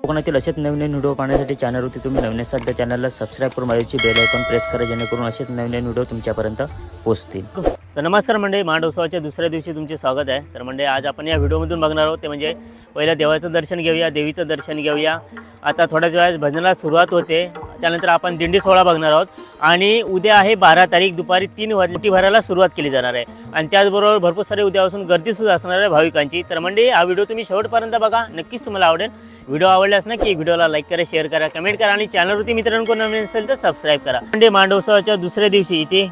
कोकणातील असेच नवीन व्हिडिओ पाहण्यासाठी चॅनलवरती तुम्ही नवीन असाल तर चॅनलला सबस्क्राइब करून बाजूची बेल आयकॉन प्रेस करा, जेणेकरून असेच नवीन व्हिडिओ तुमच्यापर्यंत पोहोचतील। तर नमस्कार मंडळी, महाडोत्सवाच्या दुसऱ्या दिवशी तुमचे स्वागत आहे। तर मंडळी आज आपण या व्हिडिओमधून बघणार आहोत ते म्हणजे पहिल्या देवाचं दर्शन घेऊया, देवीचं दर्शन घेऊया। आता थोड्याच वेळात भजनाला सुरुवात होते, त्यानंतर आपण दिंडी सोहळा बघणार आहोत आणि उद्या आहे 12 तारीख दुपारी 3 वाजता भरायला सुरुवात केली जाणार आहे आणि त्याचबरोबर भरपूर सारे उद्यापासून गर्दी सुद्धा असणार आहे भाविकांची। तर मंडळी हा व्हिडिओ तुम्ही शेवटपर्यंत बघा, नक्कीच तुम्हाला आवडेल। व्हिडिओ आवडल्यास नक्की व्हिडिओला लाईक करा, शेअर करा, कमेंट करा आणि चॅनलवरती मित्रांनो कोण नवीन असेल तर सबस्क्राइब करा। म्हणजे महाडोत्सवाच्या दुसऱ्या दिवशी इथे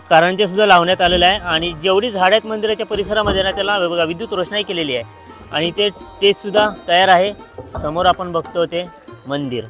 कारंजे सुद्धा लावण्यात आलेलं आहे आणि जेवढी झाडं आहेत मंदिराच्या परिसरामध्ये ना त्याला बघा विद्युत रोषणाई केलेली आहे आणि ते सुद्धा तयार आहे। समोर आपण बघतो ते मंदिर।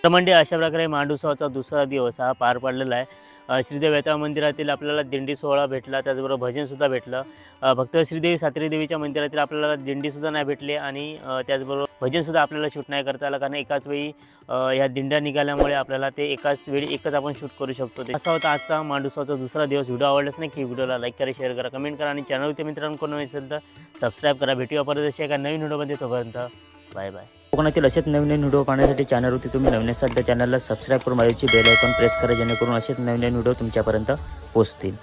तर म्हणजे अशा प्रकारे मांडूसोचा दुसरा दिवस हा पार पडलेला आहे। श्रीदेवी वेताळ मंदिरातील आपल्याला दिंडी सोहळा भेटला, त्याचबरोबर भजनसुद्धा भेटलं। फक्त श्रीदेवी सातेरी देवीच्या मंदिरातील आपल्याला दिंडीसुद्धा नाही भेटली आणि त्याचबरोबर भजनसुद्धा आपल्याला शूट नाही करता आलं, कारण एकाच वेळी ह्या दिंड्या निघाल्यामुळे आपल्याला ते एकाच वेळी एकच आपण शूट करू शकतो। असा होता आजचा मांडूसोचा दुसरा दिवस। व्हिडिओ आवडलाच नाही की व्हिडिओला लाईक करा, शेअर करा, कमेंट करा आणि चॅनलवरती मित्रांनो कोण असेल तर सबस्क्राईब करा। भेटूया परत अशा एका नवीन व्हिडिओमध्ये, तोपर्यंत बाय बाय। कोकणातील असेच नवीन व्हिडिओ पाहण्यासाठी चॅनलवरती तुम्ही नवीन असाल तर चॅनलला सबस्क्राईब करून बाजूची बेल आयकॉन प्रेस करा, जेणेकरून असेच नवीन व्हिडिओ तुमच्यापर्यंत पोहोचतील।